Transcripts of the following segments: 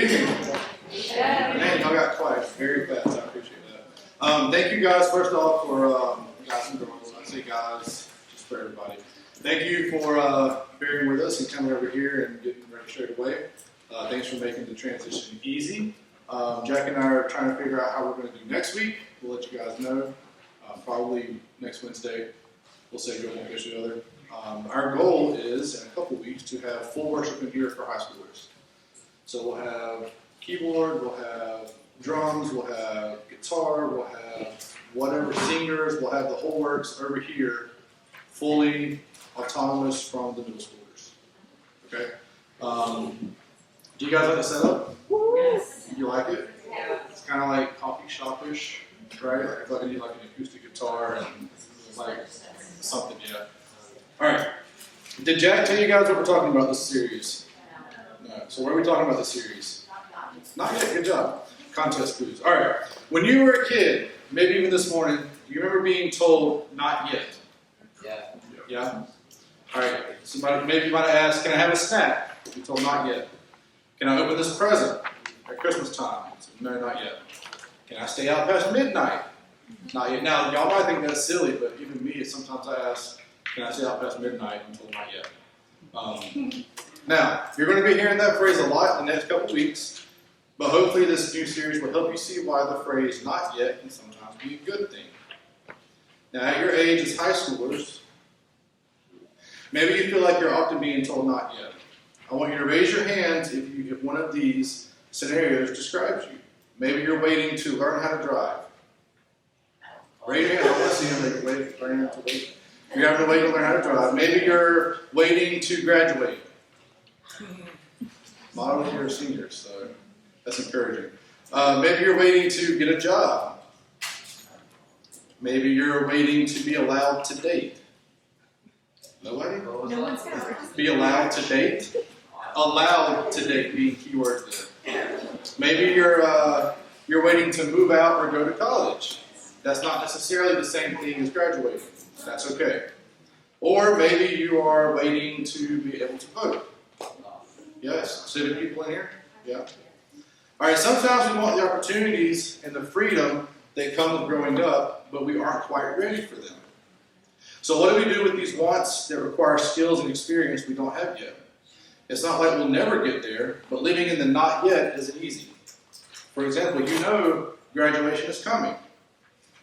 Good evening. Man, y'all got quiet very fast. I appreciate that. Thank you guys, first off, for guys and girls. I say guys, just for everybody. Thank you for bearing with us and coming over here and getting registered away. Thanks for making the transition easy. Jack and I are trying to figure out how we're going to do next week. We'll let you guys know. Probably next Wednesday. We'll say go one way or the other. Our goal is, in a couple weeks, to have full worship in here for high schoolers. So we'll have keyboard, we'll have drums, we'll have guitar, we'll have whatever singers, we'll have the whole works over here, fully autonomous from the middle schoolers. Okay? Do you guys like the setup? Yes. You like it? Yeah. It's kind of like coffee shop-ish, right? I feel like I need like an acoustic guitar and like something, yeah. All right. Did Jack tell you guys what we're talking about this series? No. So what are we talking about this series? Not yet. Good job. Contest clues. All right. When you were a kid, maybe even this morning, do you remember being told not yet? Yeah. Yeah? All right. Somebody maybe might ask, can I have a snack? You're told not yet. Can I open this present at Christmas time? So, no, not yet. Can I stay out past midnight? Not yet. Now, y'all might think that's silly, but even me, sometimes I ask, can I stay out past midnight? I'm told not yet. Now, you're going to be hearing that phrase a lot in the next couple of weeks, but hopefully this new series will help you see why the phrase not yet can sometimes be a good thing. Now, at your age as high schoolers, maybe you feel like you're often being told not yet. I want you to raise your hands if one of these scenarios describes you. Maybe you're waiting to learn how to drive. Raise your hand. I want to see them learning to wait. You're having to wait to learn how to drive. Maybe you're waiting to graduate. A lot of you are seniors, so that's encouraging. Maybe you're waiting to get a job. Maybe you're waiting to be allowed to date. Nobody? No one's going to Be allowed to date? Allowed to date being keywords there. Maybe you're waiting to move out or go to college. That's not necessarily the same thing as graduating. That's okay. Or maybe you are waiting to be able to vote. Yes, civic people in here? Yeah. All right, sometimes we want the opportunities and the freedom that come with growing up, but we aren't quite ready for them. So what do we do with these wants that require skills and experience we don't have yet? It's not like we'll never get there, but living in the not yet isn't easy. For example, you know graduation is coming.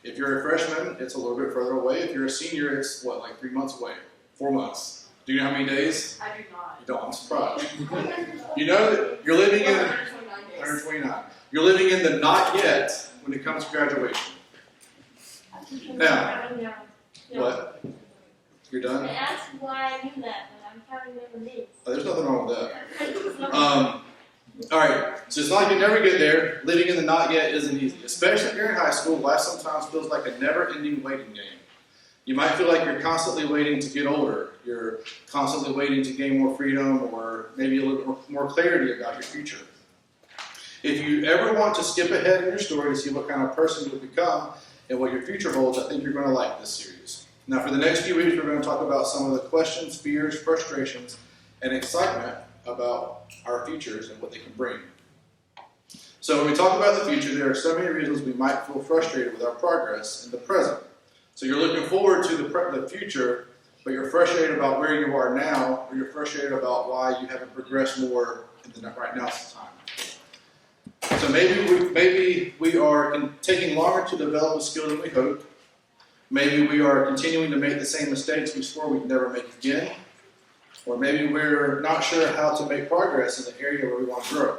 If you're a freshman, it's a little bit further away. If you're a senior, it's what, like 3 months away? 4 months. Do you know how many days? I do not. You don't, I'm surprised. You know that you're living in 129. You're living in the not yet when it comes to graduation. Now, what? You're done? I asked why I knew that, but I'm counting them days. Oh, there's nothing wrong with that. All right, so it's not like you never get there. Living in the not yet isn't easy, especially if you're in high school. Life sometimes feels like a never-ending waiting game. You might feel like you're constantly waiting to get older. You're constantly waiting to gain more freedom or maybe a little more clarity about your future. If you ever want to skip ahead in your story to see what kind of person you'll become and what your future holds, I think you're going to like this series. Now, for the next few weeks, we're going to talk about some of the questions, fears, frustrations, and excitement about our futures and what they can bring. So when we talk about the future, there are so many reasons we might feel frustrated with our progress in the present. So you're looking forward to the future, but you're frustrated about where you are now, or you're frustrated about why you haven't progressed more in the right now time. So maybe we are taking longer to develop a skill than we hoped. Maybe we are continuing to make the same mistakes we swore we'd never make again. Or maybe we're not sure how to make progress in the area where we want to grow.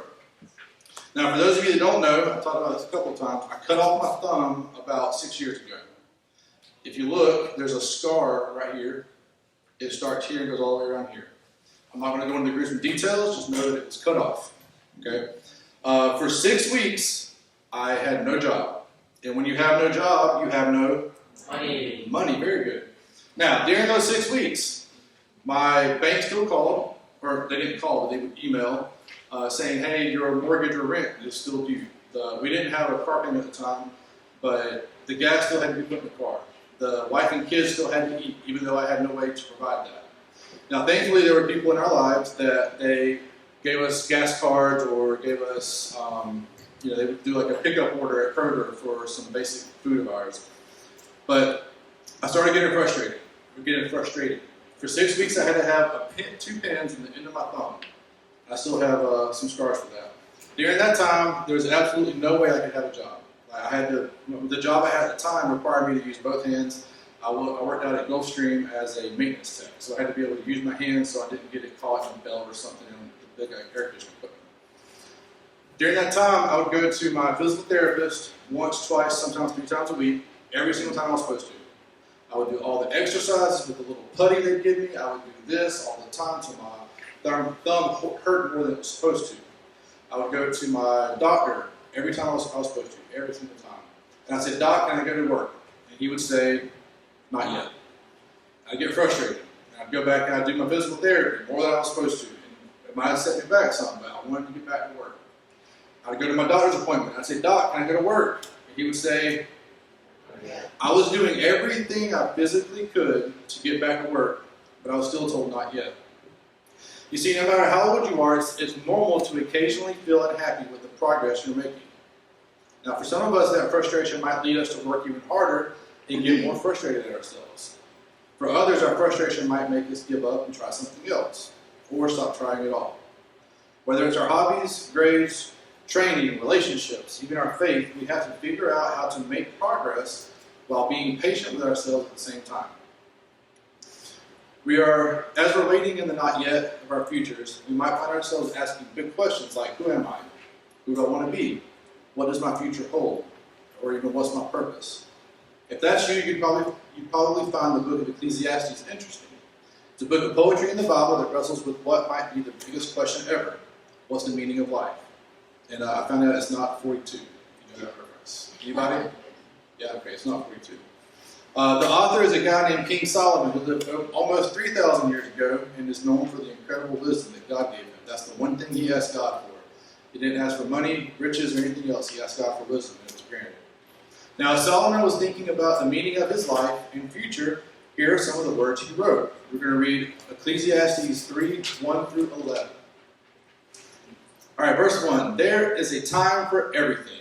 Now, for those of you that don't know, I've talked about this a couple of times, I cut off my thumb about 6 years ago. If you look, there's a scar right here. It starts here and goes all the way around here. I'm not going to go into the gruesome details, just know that it was cut off. Okay? For 6 weeks, I had no job. And when you have no job, you have no Money. money. Very good. Now, during those 6 weeks, my bank still called, or they didn't call, but they would email, saying, hey, your mortgage or rent is still due. We didn't have a car payment at the time, but the gas still had to be put in the car. The wife and kids still had to eat, even though I had no way to provide that. Now, thankfully, there were people in our lives that they gave us gas cards or gave us, they would do like a pickup order at Kroger for some basic food of ours. But I started getting frustrated. For 6 weeks, I had to have two pins in the end of my thumb. I still have some scars for that. During that time, there was absolutely no way I could have a job. The job I had at the time required me to use both hands. I worked out at Gulfstream as a maintenance tech, so I had to be able to use my hands so I didn't get it caught in a belt or something in the big air conditioning equipment. During that time, I would go to my physical therapist once, twice, sometimes 3 times a week, every single time I was supposed to. I would do all the exercises with the little putty they'd give me. I would do this all the time till my thumb hurt more than it was supposed to. I would go to my doctor every time I was supposed to, every single time. And I said, "Doc, can I go to work?" And he would say, "Not yet." I'd get frustrated. And I'd go back and I'd do my physical therapy more than I was supposed to. And it might have set me back some, but I wanted to get back to work. I'd go to my doctor's appointment. I'd say, "Doc, can I go to work?" And he would say, I was doing everything I physically could to get back to work, but I was still told not yet. You see, no matter how old you are, it's normal to occasionally feel unhappy with the progress you're making. Now, for some of us, that frustration might lead us to work even harder and get more frustrated at ourselves. For others, our frustration might make us give up and try something else, or stop trying at all. Whether it's our hobbies, grades, training, relationships, even our faith, we have to figure out how to make progress while being patient with ourselves at the same time. As we're waiting in the not yet of our futures, we might find ourselves asking big questions like, who am I? Who do I want to be? What does my future hold? Or even, what's my purpose? If that's you, you'd probably find the book of Ecclesiastes interesting. It's a book of poetry in the Bible that wrestles with what might be the biggest question ever. What's the meaning of life? And I found out it's not 42. You know that reference. Anybody? Yeah, okay, it's not 42. The author is a guy named King Solomon who lived almost 3,000 years ago and is known for the incredible wisdom that God gave him. That's the one thing he asked God for. He didn't ask for money, riches, or anything else. He asked God for wisdom, and it was granted. Now, as Solomon was thinking about the meaning of his life and future, here are some of the words he wrote. We're going to read Ecclesiastes 3, 1 through 11. All right, verse 1. There is a time for everything,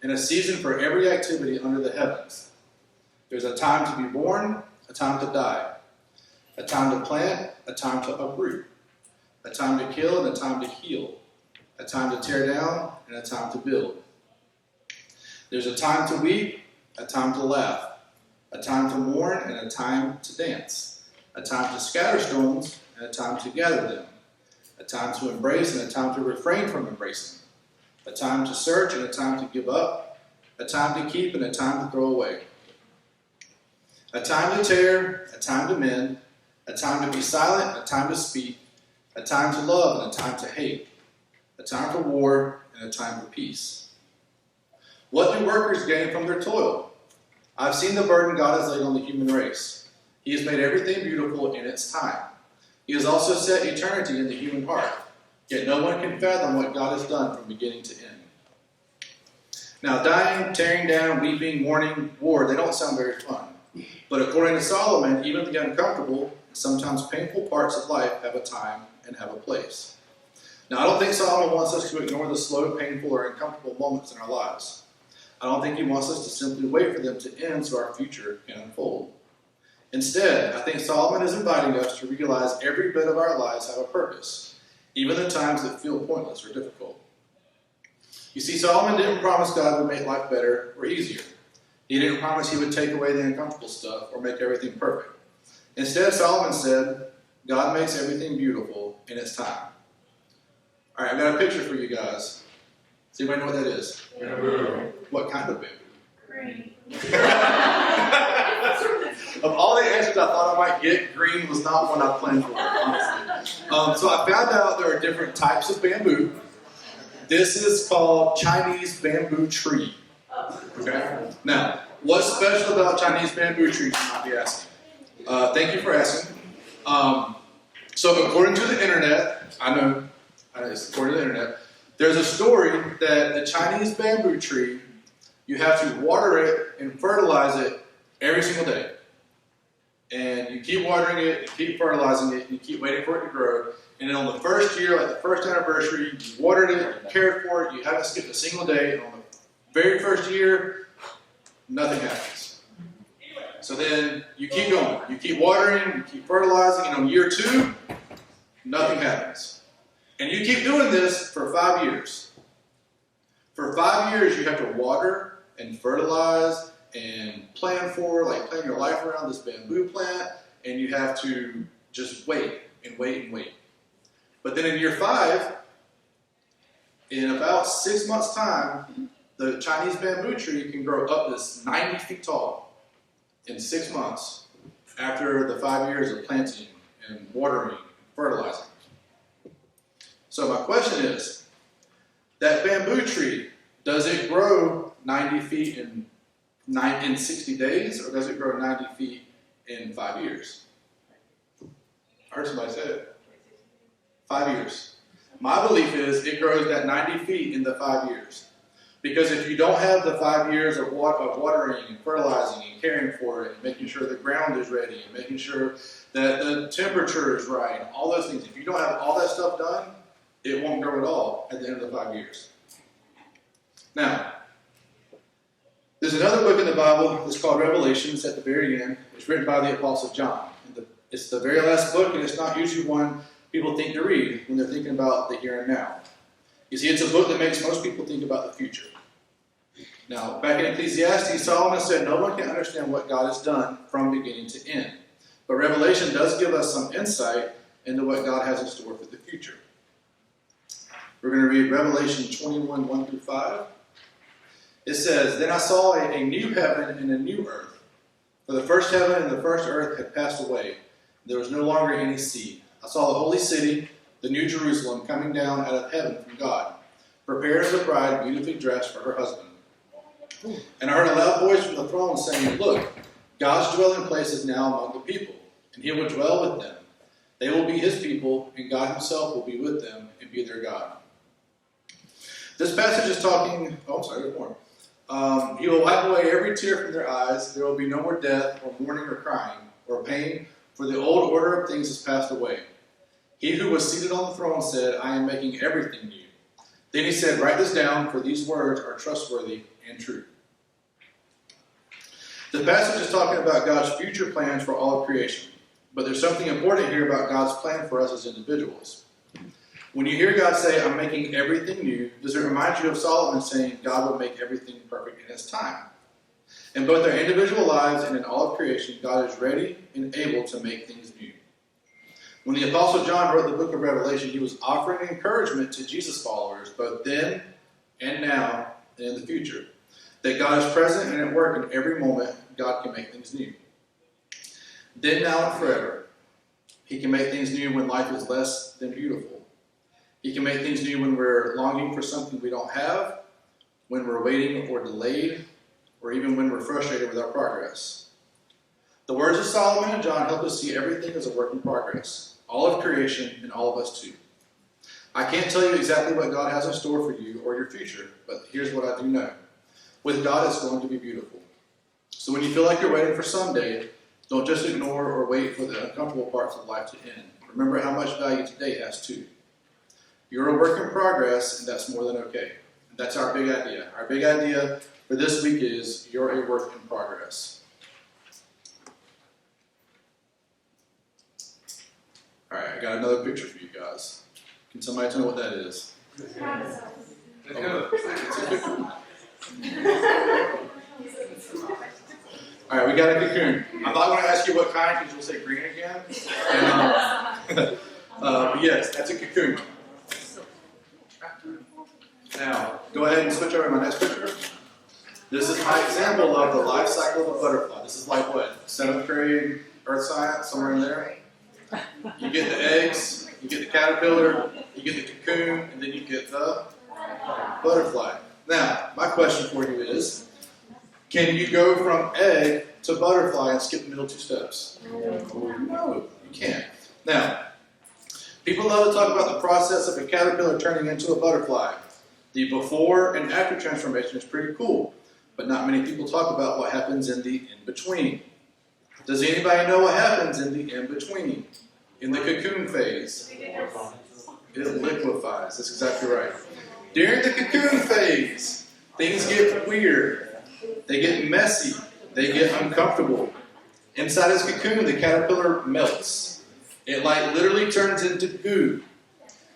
and a season for every activity under the heavens. There's a time to be born, a time to die, a time to plant, a time to uproot, a time to kill and a time to heal, a time to tear down and a time to build. There's a time to weep, a time to laugh, a time to mourn and a time to dance, a time to scatter stones and a time to gather them, a time to embrace and a time to refrain from embracing, a time to search and a time to give up, a time to keep and a time to throw away, a time to tear, a time to mend, a time to be silent, a time to speak, a time to love and a time to hate, a time for war and a time for peace. What do workers gain from their toil? I've seen the burden God has laid on the human race. He has made everything beautiful in its time. He has also set eternity in the human heart. Yet no one can fathom what God has done from beginning to end. Now, dying, tearing down, weeping, mourning, war, they don't sound very fun. But according to Solomon, even the uncomfortable and sometimes painful parts of life have a time and have a place. Now, I don't think Solomon wants us to ignore the slow, painful, or uncomfortable moments in our lives. I don't think he wants us to simply wait for them to end so our future can unfold. Instead, I think Solomon is inviting us to realize every bit of our lives have a purpose, even the times that feel pointless or difficult. You see, Solomon didn't promise God would make life better or easier. He didn't promise he would take away the uncomfortable stuff or make everything perfect. Instead, Solomon said, God makes everything beautiful in its time. All right, I've got a picture for you guys. Does anybody know what that is? Bamboo. What kind of bamboo? Green. Of all the answers I thought I might get, green was not one I planned for, honestly. So I found out there are different types of bamboo. This is called Chinese bamboo tree. Okay? Now, what's special about Chinese bamboo trees, you might be asking? Thank you for asking. So according to the internet, I know it's according to the internet, there's a story that the Chinese bamboo tree, you have to water it and fertilize it every single day. And you keep watering it, you keep fertilizing it, and you keep waiting for it to grow. And then on the first year, like the first anniversary, you watered it, you cared for it, you haven't skipped a single day. And on the very first year, nothing happens. So then you keep going. You keep watering, you keep fertilizing, and on year 2, nothing happens. And you keep doing this for 5 years. For 5 years, you have to water and fertilize and plan your life around this bamboo plant, and you have to just wait and wait and wait. But then in year 5, in about 6 months' time, the Chinese bamboo tree can grow up this 90 feet tall in 6 months after the 5 years of planting and watering and fertilizing. So my question is, that bamboo tree, does it grow 90 feet in 60 days, or does it grow 90 feet in 5 years? I heard somebody say it. 5 years. My belief is it grows that 90 feet in the 5 years. Because if you don't have the 5 years of watering and fertilizing and caring for it, and making sure the ground is ready, and making sure that the temperature is right, and all those things, if you don't have all that stuff done, it won't grow at all at the end of the 5 years. Now, there's another book in the Bible that's called Revelation. It's at the very end. It's written by the Apostle John. It's the very last book, and it's not usually one people think to read when they're thinking about the here and now. You see, it's a book that makes most people think about the future. Now, back in Ecclesiastes, Solomon said no one can understand what God has done from beginning to end. But Revelation does give us some insight into what God has in store for the future. We're going to read Revelation 21, 1 through 5. It says, "Then I saw a new heaven and a new earth. For the first heaven and the first earth had passed away. There was no longer any sea. I saw the holy city, the new Jerusalem, coming down out of heaven from God, prepared as a bride beautifully dressed for her husband. And I heard a loud voice from the throne saying, 'Look, God's dwelling place is now among the people, and he will dwell with them. They will be his people, and God himself will be with them and be their God.'" This passage is talking, there's more. "He will wipe away every tear from their eyes. There will be no more death, or mourning, or crying, or pain, for the old order of things has passed away. He who was seated on the throne said, 'I am making everything new.' Then he said, 'Write this down, for these words are trustworthy and true.'" The passage is talking about God's future plans for all of creation. But there's something important here about God's plan for us as individuals. When you hear God say, "I'm making everything new," does it remind you of Solomon saying God will make everything perfect in his time? In both our individual lives and in all of creation, God is ready and able to make things new. When the Apostle John wrote the book of Revelation, he was offering encouragement to Jesus followers, both then and now and in the future, that God is present and at work in every moment. God can make things new. Then, now, and forever. He can make things new when life is less than beautiful. He can make things new when we're longing for something we don't have, when we're waiting or delayed, or even when we're frustrated with our progress. The words of Solomon and John help us see everything as a work in progress, all of creation and all of us too. I can't tell you exactly what God has in store for you or your future, but here's what I do know. With God, it's going to be beautiful. So when you feel like you're waiting for someday, don't just ignore or wait for the uncomfortable parts of life to end. Remember how much value today has too. You're a work in progress, and that's more than okay. And that's our big idea. Our big idea for this week is you're a work in progress. All right, I got another picture for you guys. Can somebody tell me what that is? All right, we got a cocoon. I'm not going to ask you what kind because you'll say green again. But yes, that's a cocoon. Now, go ahead and switch over to my next picture. This is my example of the life cycle of a butterfly. This is like what? 7th grade earth science, somewhere in there? You get the eggs, you get the caterpillar, you get the cocoon, and then you get the butterfly. Now, my question for you is, can you go from egg to butterfly and skip the middle 2 steps? No, you can't. Now, people love to talk about the process of a caterpillar turning into a butterfly. The before and after transformation is pretty cool, but not many people talk about what happens in the in-between. Does anybody know what happens in the in-between? In the cocoon phase? It liquefies. That's exactly right. During the cocoon phase, things get weird. They get messy. They get uncomfortable. Inside its cocoon, the caterpillar melts. It literally turns into goo.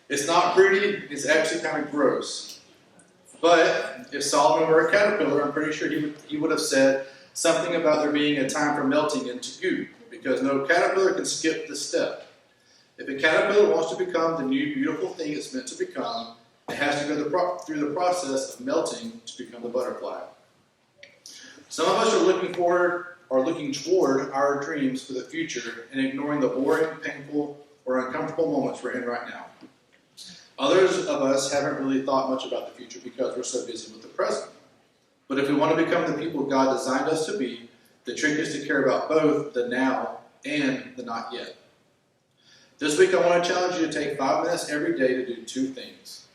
It's not pretty. It's actually kind of gross. But if Solomon were a caterpillar, I'm pretty sure he would have said something about there being a time for melting into goo, because no caterpillar can skip this step. If a caterpillar wants to become the new beautiful thing it's meant to become, it has to go through the process of melting to become the butterfly. Some of us are looking toward our dreams for the future and ignoring the boring, painful, or uncomfortable moments we're in right now. Others of us haven't really thought much about the future because we're so busy with the present. But if we want to become the people God designed us to be, the trick is to care about both the now and the not yet. This week I want to challenge you to take 5 minutes every day to do 2 things.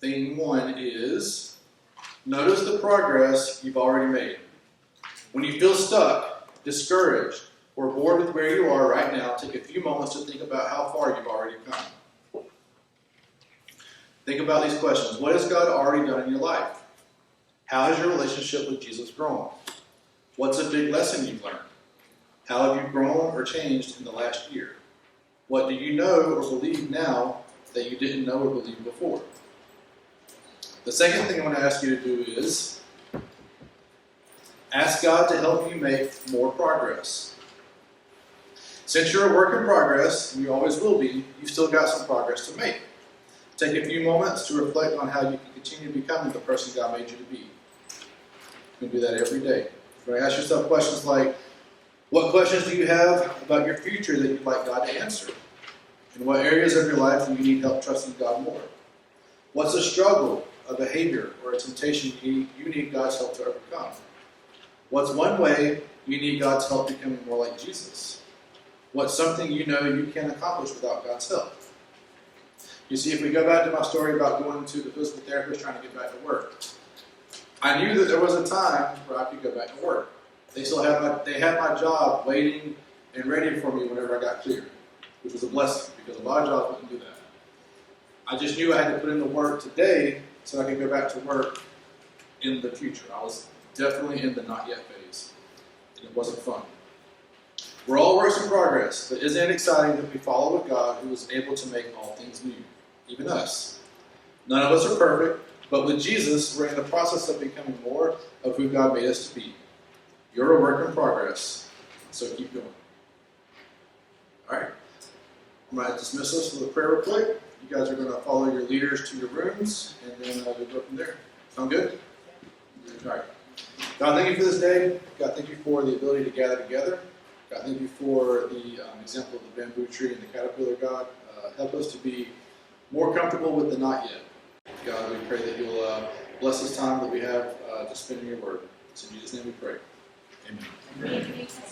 Thing 1 is notice the progress you've already made. When you feel stuck, discouraged, or bored with where you are right now, take a few moments to think about how far you've already come. Think about these questions. What has God already done in your life? How has your relationship with Jesus grown? What's a big lesson you've learned? How have you grown or changed in the last year? What do you know or believe now that you didn't know or believe before? The second thing I want to ask you to do is ask God to help you make more progress. Since you're a work in progress, and you always will be, you've still got some progress to make. Take a few moments to reflect on how you can continue becoming the person God made you to be. You can do that every day. You're going to ask yourself questions like, what questions do you have about your future that you'd like God to answer? In what areas of your life do you need help trusting God more? What's a struggle, a behavior, or a temptation you need God's help to overcome? What's one way you need God's help becoming more like Jesus? What's something you know you can't accomplish without God's help? You see, if we go back to my story about going to the physical therapist trying to get back to work, I knew that there was a time where I could go back to work. They had my job waiting and ready for me whenever I got cleared, which was a blessing because a lot of jobs wouldn't do that. I just knew I had to put in the work today so I could go back to work in the future. I was definitely in the not yet phase, and it wasn't fun. We're all works in progress, but isn't it exciting that we follow a God who is able to make all things new, even us? None of us are perfect, but with Jesus, we're in the process of becoming more of who God made us to be. You're a work in progress, so keep going. All right, I'm going to dismiss us with a prayer real quick. You guys are going to follow your leaders to your rooms, and then we'll go from there. Sound good? All right. God, thank you for this day. God, thank you for the ability to gather together. God, thank you for the example of the bamboo tree and the caterpillar, God. Help us to be more comfortable with the not yet. God, we pray that you'll bless this time that we have to spend in your word. It's in Jesus' name we pray. Amen. Amen.